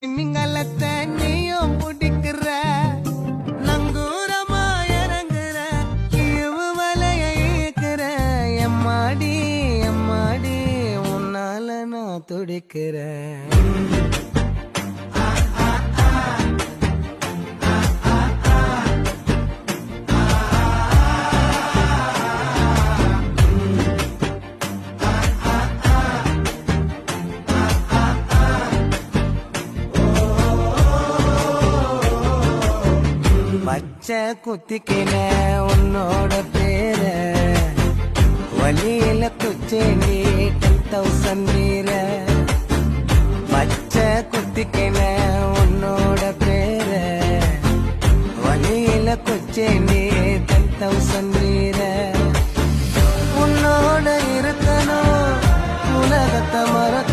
மிங்களத்த நீயும் பிடிக்கிற நங்கூரமா இறங்குற இவு வலைய இழுக்கிற எம்மாடி எம்மாடி உன்னால நான் துடிக்கிறேன். பச்சை குத்திக்கின உன்னோட பேர வழியில குச்சேண்டி 10,000 மீற. பச்சை குத்திக்கின உன்னோட பேர வழியில குச்சேண்டி 10,000 மீற. உன்னோட இருக்கணும் உலகத்தை மறக்க